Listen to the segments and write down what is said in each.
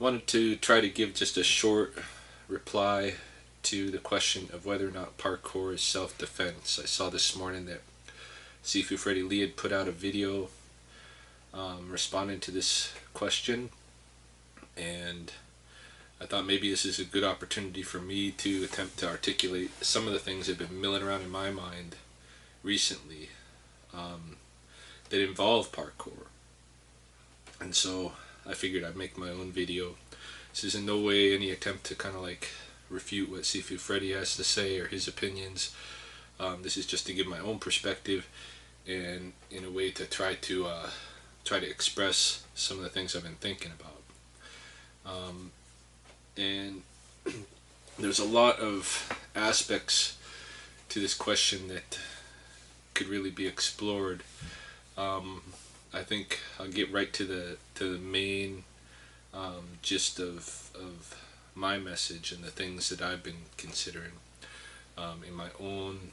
Wanted to try to give just a short reply to the question of whether or not parkour is self-defense. I saw this morning that Sifu Freddy Lee had put out a video responding to this question, and I thought maybe this is a good opportunity for me to attempt to articulate some of the things that have been milling around in my mind recently that involve parkour. And so I figured I'd make my own video. This is in no way any attempt to kind of like refute what Sifu Freddy has to say or his opinions. This is just to give my own perspective and in a way to try to express some of the things I've been thinking about. And there's a lot of aspects to this question that could really be explored. I think I'll get right to the main gist of my message and the things that I've been considering in my own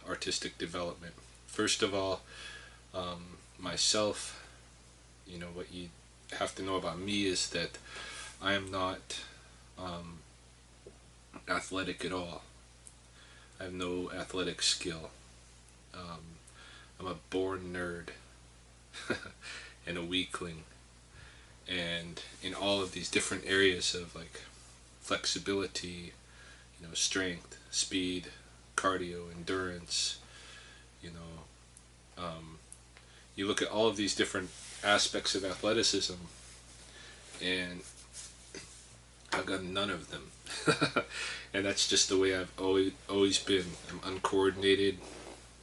artistic development. First of all, myself, what you have to know about me is that I am not athletic at all. I have no athletic skill. I'm a born nerd and a weakling, and in all of these different areas of like flexibility, strength, speed, cardio, endurance, you look at all of these different aspects of athleticism, and I've got none of them. And that's just the way I've always been. I'm uncoordinated.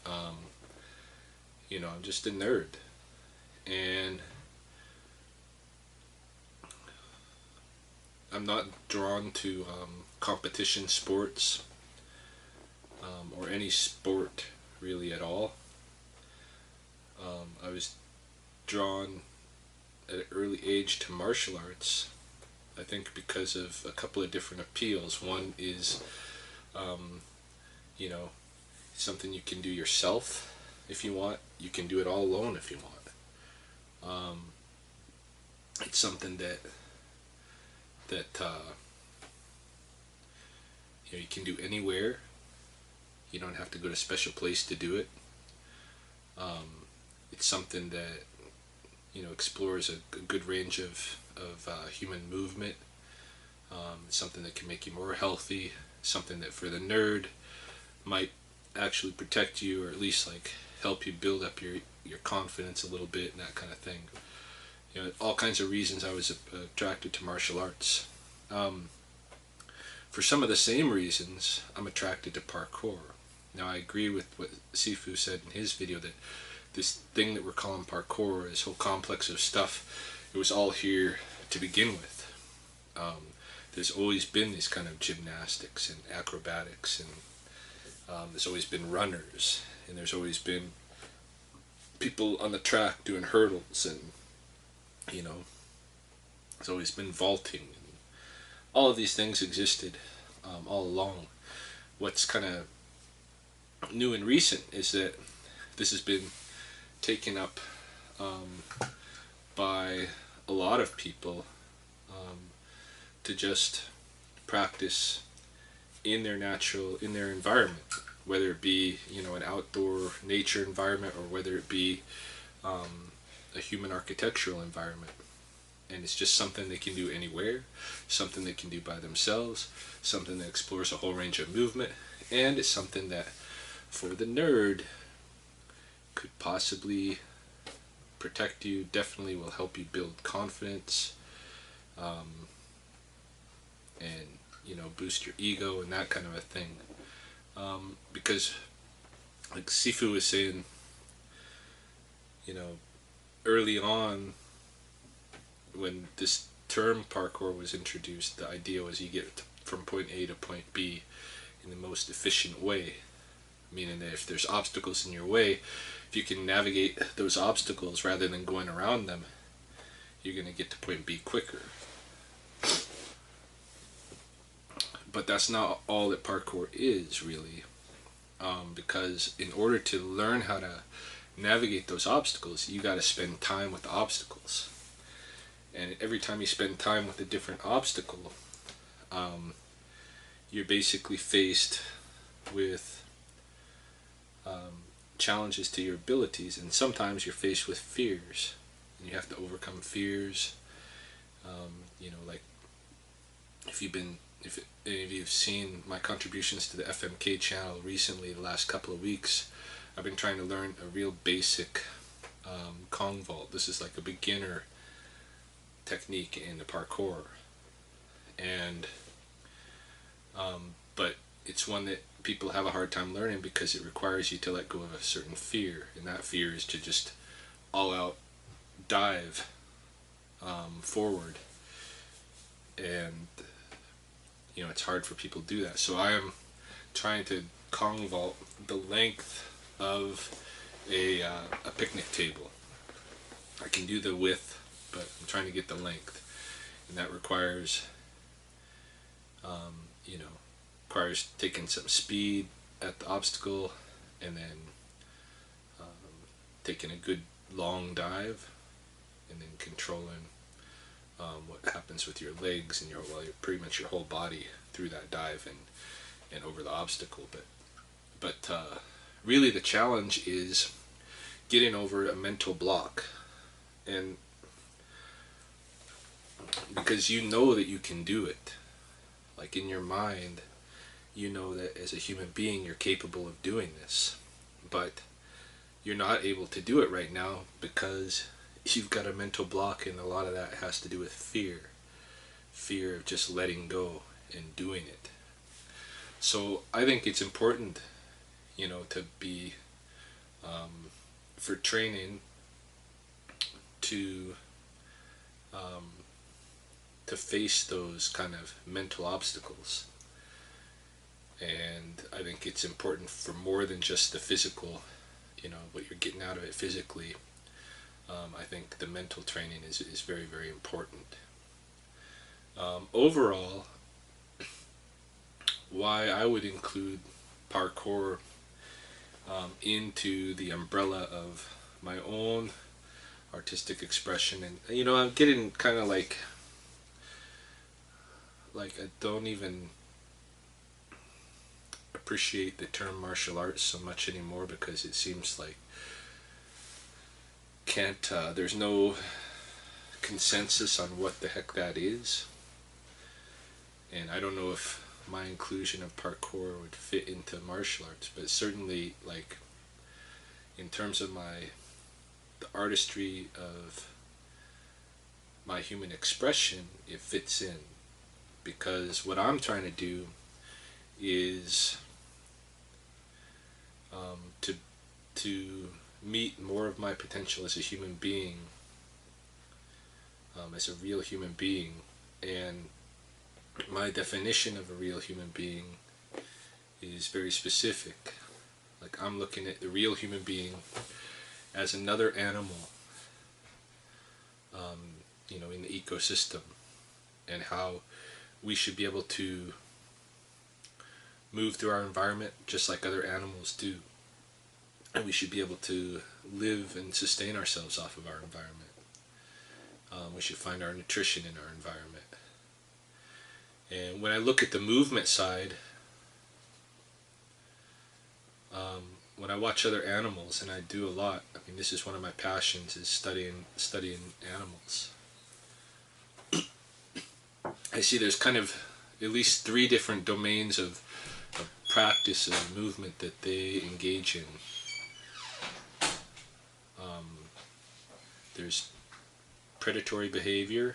I'm just a nerd. And I'm not drawn to competition sports or any sport really at all. I was drawn at an early age to martial arts, I think because of a couple of different appeals. One is, something you can do yourself if you want. You can do it all alone if you want. It's something that you can do anywhere. You don't have to go to a special place to do it. It's something that explores a good range of human movement. It's something that can make you more healthy. Something that for the nerd might actually protect you, or at least like help you build up your confidence a little bit and that kind of thing. All kinds of reasons I was attracted to martial arts. For some of the same reasons, I'm attracted to parkour. Now, I agree with what Sifu said in his video, that this thing that we're calling parkour, this whole complex of stuff, it was all here to begin with. There's always been these kind of gymnastics and acrobatics, and there's always been runners, and there's always been people on the track doing hurdles, and there's always been vaulting. And all of these things existed all along. What's kind of new and recent is that this has been taken up by a lot of people to just practice in their environment, whether it be an outdoor nature environment, or whether it be a human architectural environment. And it's just something they can do anywhere, something they can do by themselves, something that explores a whole range of movement, and it's something that for the nerd could possibly protect you, definitely will help you build confidence, and boost your ego and that kind of a thing. Because like Sifu was saying, early on when this term parkour was introduced, the idea was you get from point A to point B in the most efficient way. Meaning that if there's obstacles in your way, if you can navigate those obstacles rather than going around them, you're going to get to point B quicker. But that's not all that parkour is, really. Because in order to learn how to navigate those obstacles, you got to spend time with the obstacles. And every time you spend time with a different obstacle, um, you're basically faced with challenges to your abilities, and sometimes you're faced with fears, and you have to overcome fears. Like if any of you have seen my contributions to the FMK channel recently, the last couple of weeks, I've been trying to learn a real basic Kong vault. This is like a beginner technique in the parkour, and but it's one that people have a hard time learning because it requires you to let go of a certain fear, and that fear is to just all out dive forward, and it's hard for people to do that. So I am trying to Kong vault the length of a picnic table. I can do the width, but I'm trying to get the length, and that requires taking some speed at the obstacle, and then taking a good long dive, and then controlling what happens with your legs and your pretty much your whole body through that dive and over the obstacle. But really the challenge is getting over a mental block, and because you know that you can do it, like in your mind, you know that as a human being you're capable of doing this, but you're not able to do it right now because you've got a mental block, and a lot of that has to do with fear of just letting go and doing it. So I think it's important, to be for training to face those kind of mental obstacles. And I think it's important for more than just the physical, what you're getting out of it physically. I think the mental training is very, very important. Overall, why I would include parkour into the umbrella of my own artistic expression, and I'm getting kind of like I don't even appreciate the term martial arts so much anymore, because it seems like there's no consensus on what the heck that is, and I don't know if my inclusion of parkour would fit into martial arts, but certainly, like, in terms of the artistry of my human expression, it fits in, because what I'm trying to do is to meet more of my potential as a human being, as a real human being. And my definition of a real human being is very specific. Like, I'm looking at the real human being as another animal, in the ecosystem, and how we should be able to move through our environment just like other animals do. And we should be able to live and sustain ourselves off of our environment. We should find our nutrition in our environment. And when I look at the movement side, when I watch other animals, and I do a lot, I mean, this is one of my passions, is studying animals. I see there's kind of at least 3 different domains of practice and movement that they engage in. There's predatory behavior,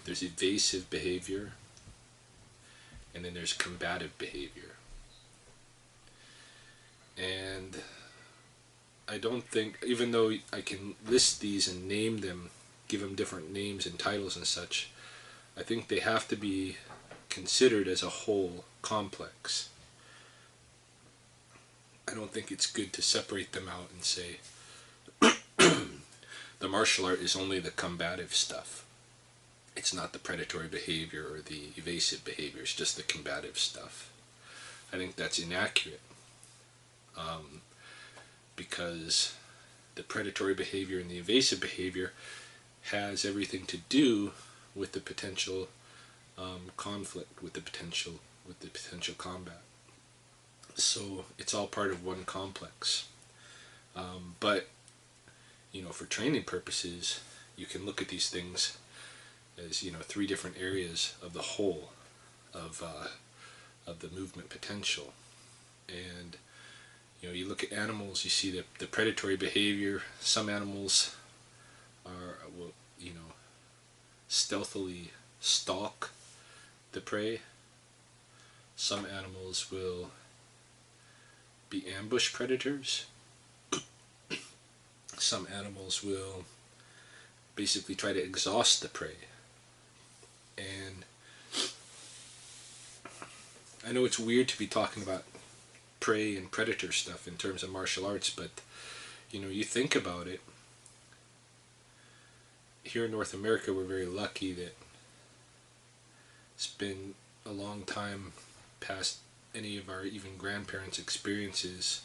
there's evasive behavior, and then there's combative behavior. And I don't think, even though I can list these and name them, give them different names and titles and such, I think they have to be considered as a whole complex. I don't think it's good to separate them out and say the martial art is only the combative stuff. It's not the predatory behavior or the evasive behavior, it's just the combative stuff. I think that's inaccurate, because the predatory behavior and the evasive behavior has everything to do with the potential conflict, with the potential combat. So it's all part of one complex. But for training purposes, you can look at these things as three different areas of the whole of the movement potential. And you look at animals, you see the predatory behavior. Some animals will stealthily stalk the prey. Some animals will be ambush predators. Some animals will basically try to exhaust the prey. And I know it's weird to be talking about prey and predator stuff in terms of martial arts, but you think about it. Here in North America, we're very lucky that it's been a long time past any of our even grandparents' experiences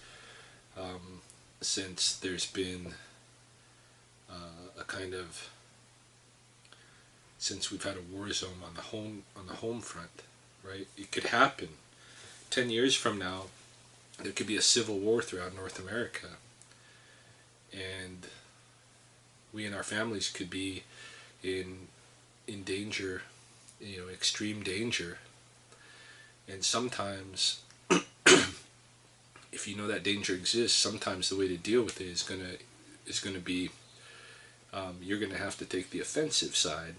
since there's been a kind of since we've had a war zone on the home front, right? It could happen 10 years from now. There could be a civil war throughout North America, and we and our families could be in danger, extreme danger. And sometimes, if you know that danger exists, sometimes the way to deal with it is gonna be you're gonna have to take the offensive side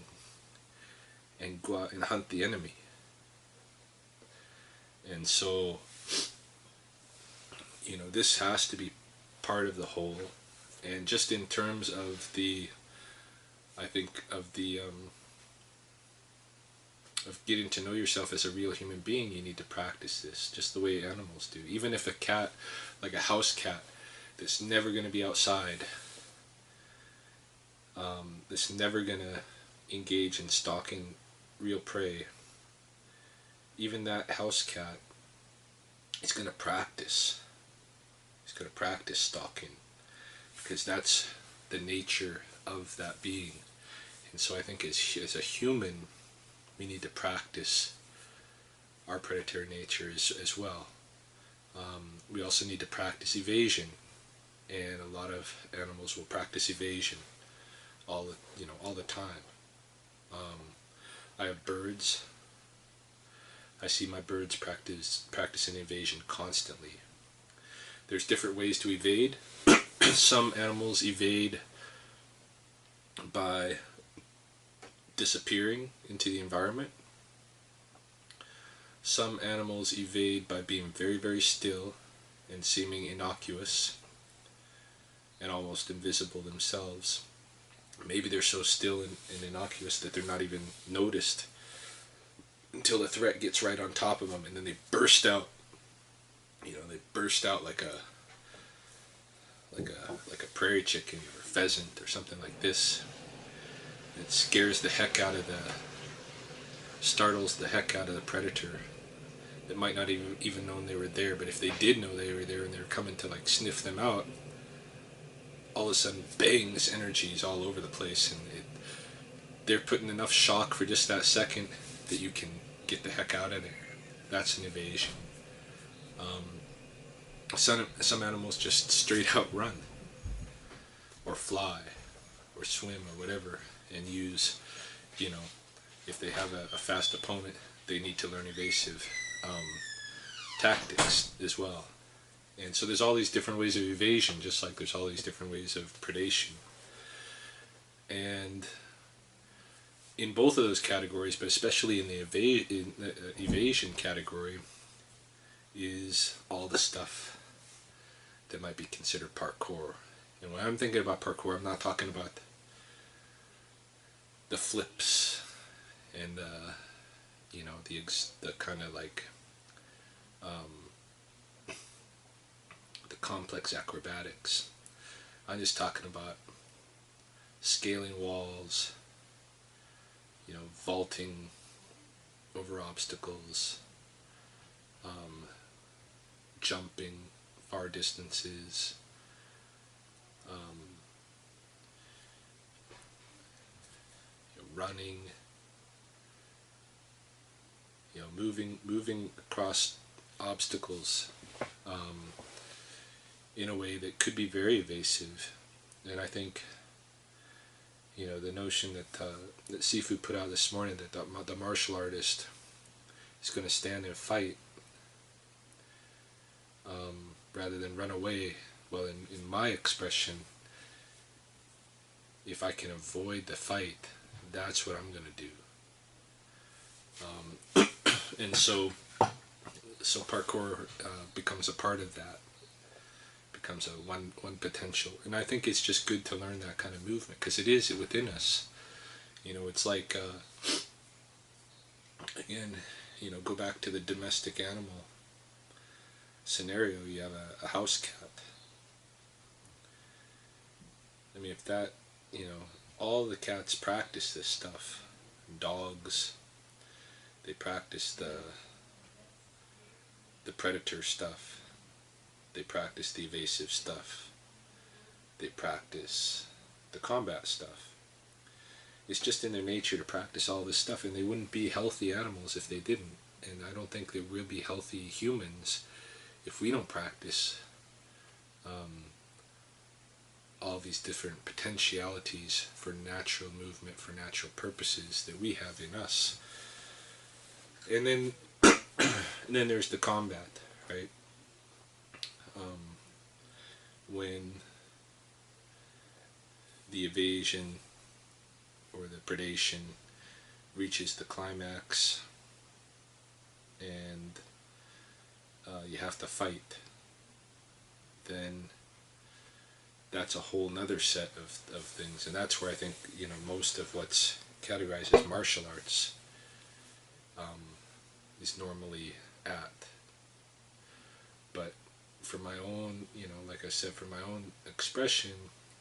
and go out and hunt the enemy. And so, this has to be part of the whole. And just in terms of of getting to know yourself as a real human being, you need to practice this, just the way animals do. Even if a cat, like a house cat, that's never going to be outside, that's never going to engage in stalking real prey, even that house cat is going to practice. He's going to practice stalking, because that's the nature of that being. And so I think as a human, we need to practice our predatory nature as well. We also need to practice evasion, and a lot of animals will practice evasion all the time. I have birds. I see my birds practicing evasion constantly. There's different ways to evade. Some animals evade by disappearing into the environment. Some animals evade by being very, very still and seeming innocuous and almost invisible themselves. Maybe they're so still and innocuous that they're not even noticed until the threat gets right on top of them, and then they burst out. They burst out like a prairie chicken or pheasant or something like this. It startles the heck out of the predator that might not even known they were there. But if they did know they were there and they were coming to sniff them out, all of a sudden, bang, this energy is all over the place, and they're putting enough shock for just that second that you can get the heck out of there. That's an evasion. Some animals just straight out run, or fly, or swim, or whatever, and use, if they have a fast opponent, they need to learn evasive tactics as well. And so there's all these different ways of evasion, just like there's all these different ways of predation. And in both of those categories, but especially in the evasion category, is all the stuff that might be considered parkour. And when I'm thinking about parkour, I'm not talking about the flips and the kind of the complex acrobatics. I'm just talking about scaling walls, vaulting over obstacles, jumping far distances, running, moving across obstacles in a way that could be very evasive. And I think, the notion that Sifu put out this morning, that the martial artist is going to stand and fight rather than run away. Well, in my expression, if I can avoid the fight, that's what I'm going to do. And so parkour becomes a part of that, becomes a one potential. And I think it's just good to learn that kind of movement, because it is within us. It's like, again, go back to the domestic animal scenario. You have a house cat. I mean, if that, all the cats practice this stuff. Dogs, they practice the predator stuff. They practice the evasive stuff. They practice the combat stuff. It's just in their nature to practice all this stuff, and they wouldn't be healthy animals if they didn't. And I don't think they will be healthy humans if we don't practice all these different potentialities for natural movement, for natural purposes that we have in us. And then and then there's the combat, right? When the evasion or the predation reaches the climax and you have to fight, then that's a whole nother set of things. And that's where I think, most of what's categorized as martial arts is normally at. But for my own, like I said, for my own expression,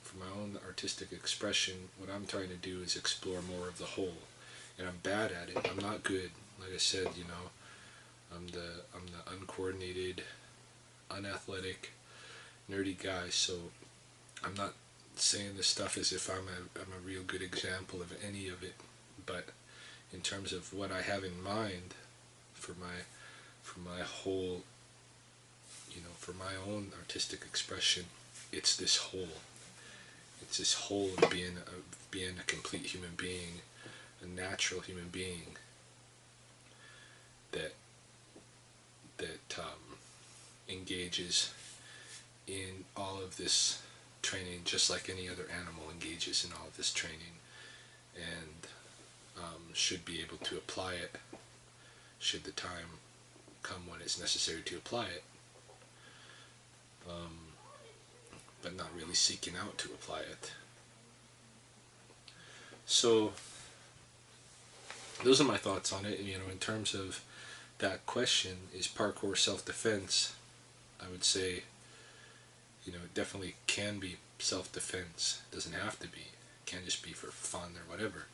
for my own artistic expression, what I'm trying to do is explore more of the whole. And I'm bad at it. I'm not good. Like I said, I'm the uncoordinated, unathletic, nerdy guy. So I'm not saying this stuff as if I'm a real good example of any of it. But in terms of what I have in mind for my whole, for my own artistic expression, it's this whole. It's this whole of being a complete human being, a natural human being that engages in all of this training, just like any other animal engages in all of this training, and should be able to apply it should the time come when it's necessary to apply it, but not really seeking out to apply it. So those are my thoughts on it. In terms of that question, is parkour self-defense? I would say, it definitely can be self-defense. It doesn't have to be. It can just be for fun or whatever.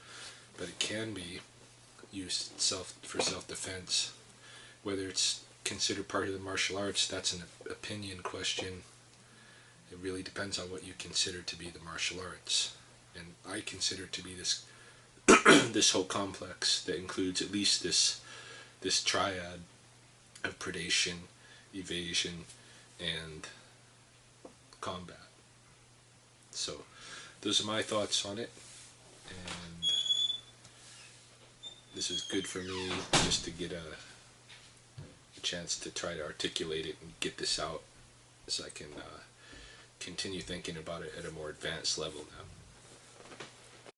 But it can be used for self-defense. Whether it's considered part of the martial arts, that's an opinion question. It really depends on what you consider to be the martial arts. And I consider it to be this this whole complex that includes at least this triad of predation, evasion, and combat. So those are my thoughts on it, and this is good for me just to get a chance to try to articulate it and get this out, so I can continue thinking about it at a more advanced level now.